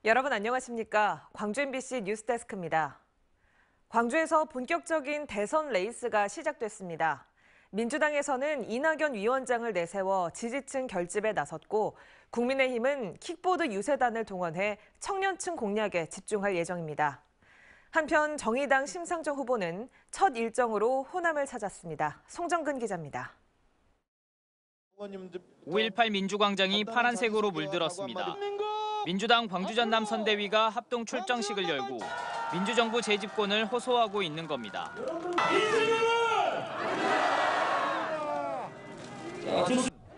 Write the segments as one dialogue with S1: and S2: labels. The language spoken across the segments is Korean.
S1: 여러분 안녕하십니까? 광주 MBC 뉴스데스크입니다. 광주에서 본격적인 대선 레이스가 시작됐습니다. 민주당에서는 이낙연 위원장을 내세워 지지층 결집에 나섰고 국민의힘은 킥보드 유세단을 동원해 청년층 공략에 집중할 예정입니다. 한편 정의당 심상정 후보는 첫 일정으로 호남을 찾았습니다. 송정근 기자입니다.
S2: 5.18 민주광장이 파란색으로 물들었습니다. 민주당 광주 전남 선대위가 합동 출정식을 열고 민주정부 재집권을 호소하고 있는 겁니다.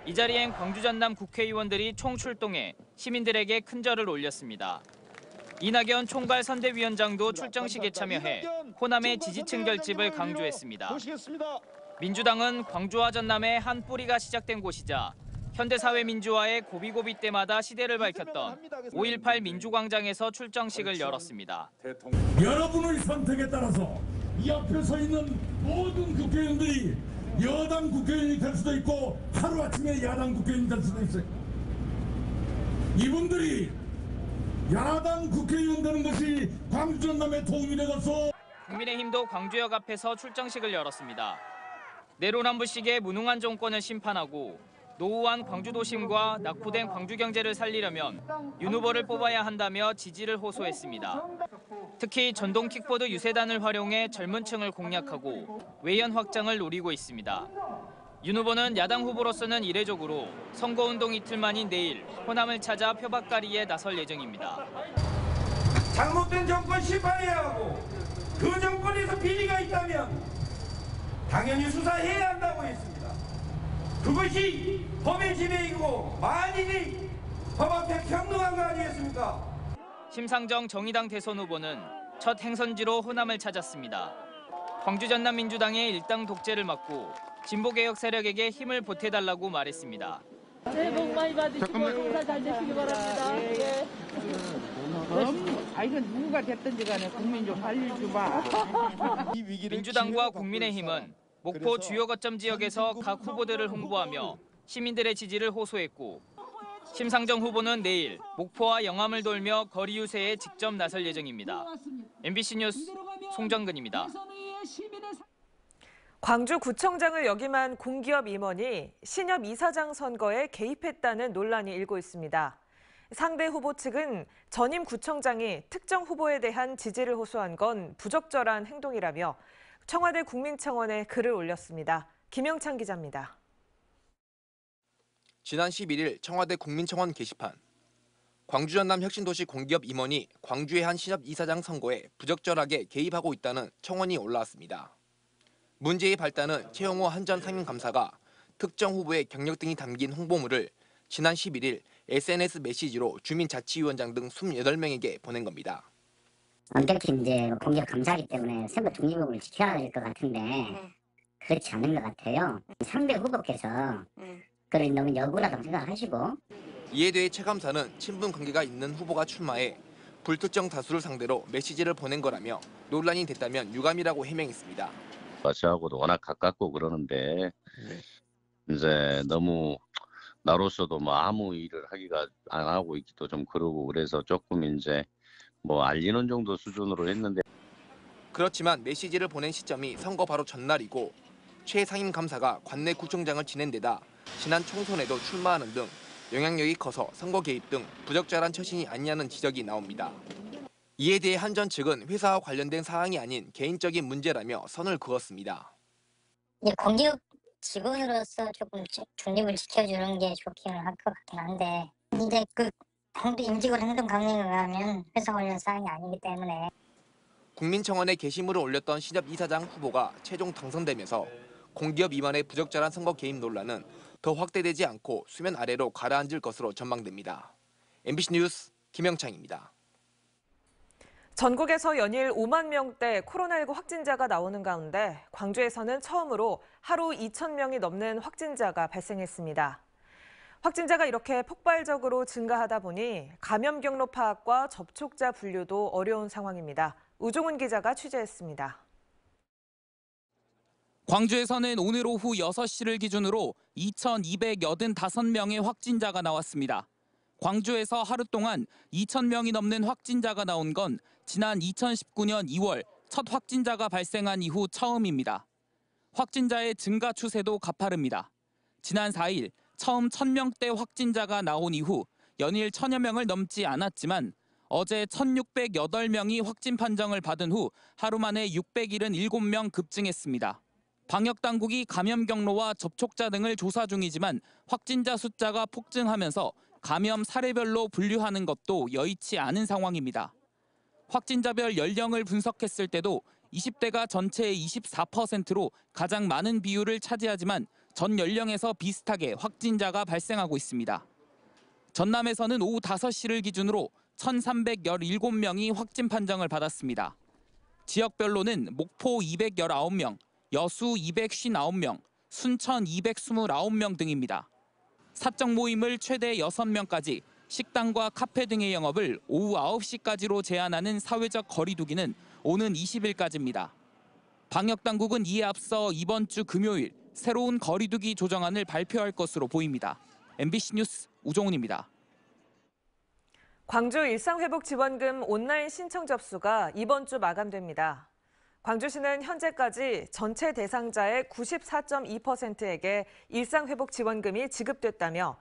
S2: 이 자리엔 광주 전남 국회의원들이 총출동해 시민들에게 큰절을 올렸습니다. 이낙연 총괄 선대위원장도 출정식에 참여해 호남의 지지층 결집을 강조했습니다. 민주당은 광주와 전남의 한 뿌리가 시작된 곳이자 현대사회 민주화의 고비고비 때마다 시대를 밝혔던 5.18 민주광장에서 출정식을 열었습니다.
S3: 여러분의 선택에 따라서 이 앞에 서 있는 모든 국회의원들이 여당 국회의원이 될 수도 있고 하루아침에 야당 국회의원이 될 수도 있어요. 이분들이 야당 국회의원 되는 것이 광주 전남에 도움이 되어서
S2: 국민의힘도 광주역 앞에서 출정식을 열었습니다. 내로남불식의 무능한 정권을 심판하고 노후한 광주도심과 낙후된 광주경제를 살리려면 윤 후보를 뽑아야 한다며 지지를 호소했습니다. 특히 전동 킥보드 유세단을 활용해 젊은 층을 공략하고 외연 확장을 노리고 있습니다. 윤 후보는 야당 후보로서는 이례적으로 선거운동 이틀 만인 내일 호남을 찾아 표박가리에 나설 예정입니다.
S4: 잘못된 정권 심판해야 하고 그 정권에서 비리가 있다면 당연히 수사해야 한다고 했습니다. 그것이 법의 지배이고 만인이 법 앞에 평등한 거 아니겠습니까?
S2: 심상정 정의당 대선 후보는 첫 행선지로 호남을 찾았습니다. 광주 전남 민주당의 일당 독재를 막고 진보개혁 세력에게 힘을 보태달라고 말했습니다.
S5: 새해 복 많이 받으시고 농사 잘 되시기 바랍니다. 네.
S6: 이건 누가 됐든지 간에 국민 좀 살려주봐.
S2: 민주당과 국민의힘은 목포 주요 거점 지역에서 각 후보들을 홍보하며 시민들의 지지를 호소했고 심상정 후보는 내일 목포와 영암을 돌며 거리 유세에 직접 나설 예정입니다. MBC 뉴스 송정근입니다.
S1: 광주구청장을 역임한 공기업 임원이 신협 이사장 선거에 개입했다는 논란이 일고 있습니다. 상대 후보 측은 전임 구청장이 특정 후보에 대한 지지를 호소한 건 부적절한 행동이라며 청와대 국민청원에 글을 올렸습니다. 김영찬 기자입니다.
S7: 지난 11일 청와대 국민청원 게시판. 광주 전남 혁신도시 공기업 임원이 광주의 한 신협 이사장 선거에 부적절하게 개입하고 있다는 청원이 올라왔습니다. 문제의 발단은 최영호 한 전 상임감사가 특정 후보의 경력 등이 담긴 홍보물을 지난 11일 SNS 메시지로 주민자치위원장 등 28명에게 보낸 겁니다.
S8: 엄격히 이제 공기업 감사하기 때문에 선거 중립을 지켜야 될 것 같은데 그렇지 않은 것 같아요. 상대 후보께서 그걸 너무 역으로라고 생각하시고.
S7: 이에 대해 최 감사는 친분 관계가 있는 후보가 출마해 불특정 다수를 상대로 메시지를 보낸 거라며 논란이 됐다면 유감이라고 해명했습니다.
S9: 저하고도 워낙 가깝고 그러는데 이제 너무 나로서도 뭐 아무 일을 하기가 안 하고 있기도 좀 그러고 그래서 조금 이제 뭐 알리는 정도 수준으로 했는데.
S7: 그렇지만 메시지를 보낸 시점이 선거 바로 전날이고 최 상임감사가 관내 구청장을 지낸 데다 지난 총선에도 출마하는 등 영향력이 커서 선거 개입 등 부적절한 처신이 아니냐는 지적이 나옵니다. 이에 대해 한 전 측은 회사와 관련된 사항이 아닌 개인적인 문제라며 선을 그었습니다.
S8: 공기업 직원으로서 조금 중립을 지켜주는 게 좋기는 할 것 같긴 한데 이제 그 임직원 행동 강령에 의하면 회사 관련 사항이 아니기 때문에.
S7: 국민청원에 게시물을 올렸던 신협 이사장 후보가 최종 당선되면서 공기업 임원의 부적절한 선거 개입 논란은 더 확대되지 않고 수면 아래로 가라앉을 것으로 전망됩니다. MBC 뉴스 김영창입니다.
S1: 전국에서 연일 5만 명대 코로나19 확진자가 나오는 가운데 광주에서는 처음으로 하루 2,000명이 넘는 확진자가 발생했습니다. 확진자가 이렇게 폭발적으로 증가하다 보니 감염 경로 파악과 접촉자 분류도 어려운 상황입니다. 우종훈 기자가 취재했습니다.
S10: 광주에서는 오늘 오후 6시를 기준으로 2,285명의 확진자가 나왔습니다. 광주에서 하루 동안 2,000명이 넘는 확진자가 나온 건 지난 2019년 2월 첫 확진자가 발생한 이후 처음입니다. 확진자의 증가 추세도 가파릅니다. 지난 4일 처음 1,000명대 확진자가 나온 이후 연일 1,000여 명을 넘지 않았지만 어제 1,608명이 확진 판정을 받은 후 하루 만에 677명 급증했습니다. 방역당국이 감염 경로와 접촉자 등을 조사 중이지만 확진자 숫자가 폭증하면서 감염 사례별로 분류하는 것도 여의치 않은 상황입니다. 확진자별 연령을 분석했을 때도 20대가 전체의 24%로 가장 많은 비율을 차지하지만 전 연령에서 비슷하게 확진자가 발생하고 있습니다. 전남에서는 오후 5시를 기준으로 1,317명이 확진 판정을 받았습니다. 지역별로는 목포 219명, 여수 259명, 순천 229명 등입니다. 사적 모임을 최대 6명까지, 식당과 카페 등의 영업을 오후 9시까지로 제한하는 사회적 거리 두기는 오는 20일까지입니다. 방역당국은 이에 앞서 이번 주 금요일 새로운 거리 두기 조정안을 발표할 것으로 보입니다. MBC 뉴스 우종훈입니다.
S1: 광주 일상회복지원금 온라인 신청 접수가 이번 주 마감됩니다. 광주시는 현재까지 전체 대상자의 94.2%에게 일상회복지원금이 지급됐다며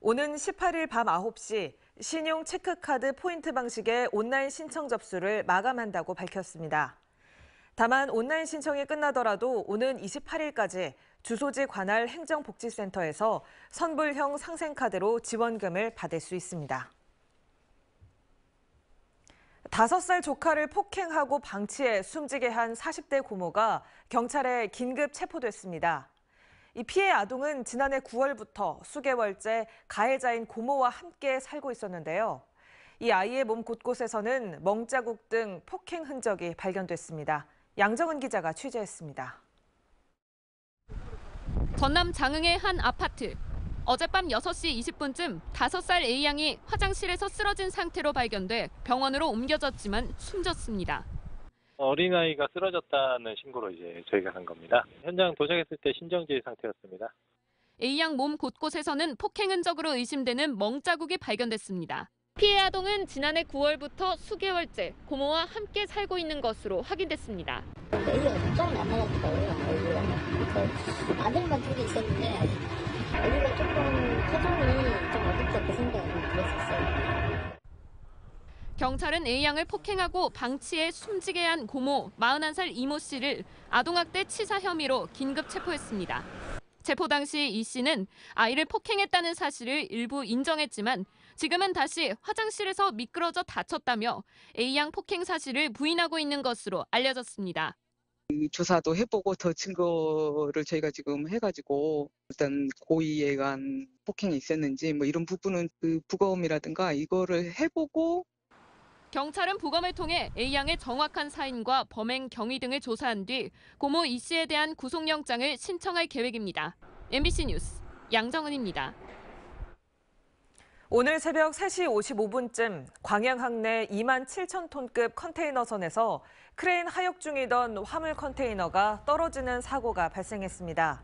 S1: 오는 18일 밤 9시 신용 체크카드 포인트 방식의 온라인 신청 접수를 마감한다고 밝혔습니다. 다만 온라인 신청이 끝나더라도 오는 28일까지 주소지 관할 행정복지센터에서 선불형 상생카드로 지원금을 받을 수 있습니다. 5살 조카를 폭행하고 방치해 숨지게 한 40대 고모가 경찰에 긴급 체포됐습니다. 이 피해 아동은 지난해 9월부터 수개월째 가해자인 고모와 함께 살고 있었는데요. 이 아이의 몸 곳곳에서는 멍자국 등 폭행 흔적이 발견됐습니다. 양정은 기자가 취재했습니다.
S11: 전남 장흥의 한 아파트. 어젯밤 6시 20분쯤 5살 A양이 화장실에서 쓰러진 상태로 발견돼 병원으로 옮겨졌지만 숨졌습니다.
S12: 어린아이가 쓰러졌다는 신고로 이제 저희가 간 겁니다. 현장 도착했을 때 심정지 상태였습니다.
S11: A양 몸 곳곳에서는 폭행 흔적으로 의심되는 멍자국이 발견됐습니다. 피해 아동은 지난해 9월부터 수개월째 고모와 함께 살고 있는 것으로 확인됐습니다.
S8: 애기가 좀 나타났더라고요. 아들만 둘이 있었는데 애기가 조금 표정이 좀 어둡다 그 생각이 들었었어요.
S11: 경찰은 A양을 폭행하고 방치해 숨지게 한 고모 41살 이모 씨를 아동학대 치사 혐의로 긴급 체포했습니다. 체포 당시 이 씨는 아이를 폭행했다는 사실을 일부 인정했지만 지금은 다시 화장실에서 미끄러져 다쳤다며 A양 폭행 사실을 부인하고 있는 것으로 알려졌습니다.
S13: 조사도 해보고 더 증거를 저희가 지금 해가지고 일단 고의에 의한 폭행이 있었는지 뭐 이런 부분은 그 부검이라든가 이거를 해보고
S11: 경찰은 부검을 통해 A양의 정확한 사인과 범행 경위 등을 조사한 뒤 고모 이 씨에 대한 구속영장을 신청할 계획입니다. MBC 뉴스 양정은입니다.
S1: 오늘 새벽 3시 55분쯤 광양항 내 27,000톤급 컨테이너선에서 크레인 하역 중이던 화물 컨테이너가 떨어지는 사고가 발생했습니다.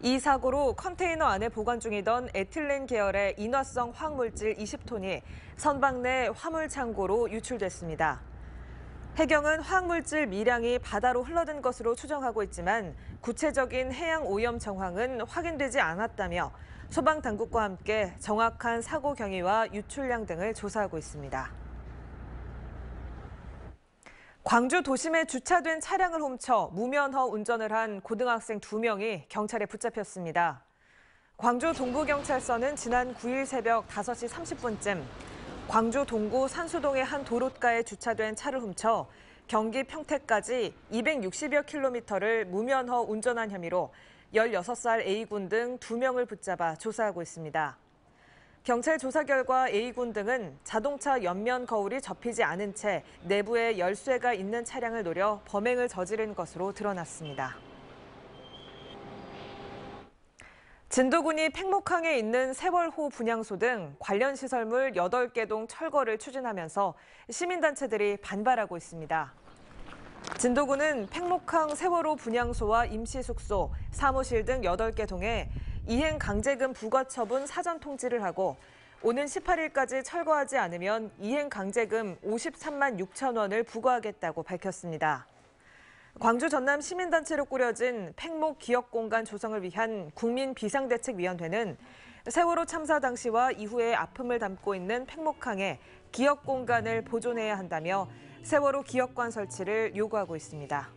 S1: 이 사고로 컨테이너 안에 보관 중이던 에틸렌 계열의 인화성 화학물질 20톤이 선박 내 화물 창고로 유출됐습니다. 해경은 화학물질 미량이 바다로 흘러든 것으로 추정하고 있지만 구체적인 해양 오염 정황은 확인되지 않았다며 소방당국과 함께 정확한 사고 경위와 유출량 등을 조사하고 있습니다. 광주 도심에 주차된 차량을 훔쳐 무면허 운전을 한 고등학생 2명이 경찰에 붙잡혔습니다. 광주 동부경찰서는 지난 9일 새벽 5시 30분쯤 광주 동구 산수동의 한 도로가에 주차된 차를 훔쳐 경기 평택까지 260여 킬로미터를 무면허 운전한 혐의로 16살 A군 등 2명을 붙잡아 조사하고 있습니다. 경찰 조사 결과 A군 등은 자동차 옆면 거울이 접히지 않은 채 내부에 열쇠가 있는 차량을 노려 범행을 저지른 것으로 드러났습니다. 진도군이 팽목항에 있는 세월호 분향소 등 관련 시설물 8개 동 철거를 추진하면서 시민단체들이 반발하고 있습니다. 진도군은 팽목항 세월호 분향소와 임시숙소, 사무실 등 8개 동에 이행 강제금 부과 처분 사전 통지를 하고 오는 18일까지 철거하지 않으면 이행 강제금 53만 6천 원을 부과하겠다고 밝혔습니다. 광주 전남 시민단체로 꾸려진 팽목 기억공간 조성을 위한 국민비상대책위원회는 세월호 참사 당시와 이후의 아픔을 담고 있는 팽목항에 기억공간을 보존해야 한다며 세월호 기억관 설치를 요구하고 있습니다.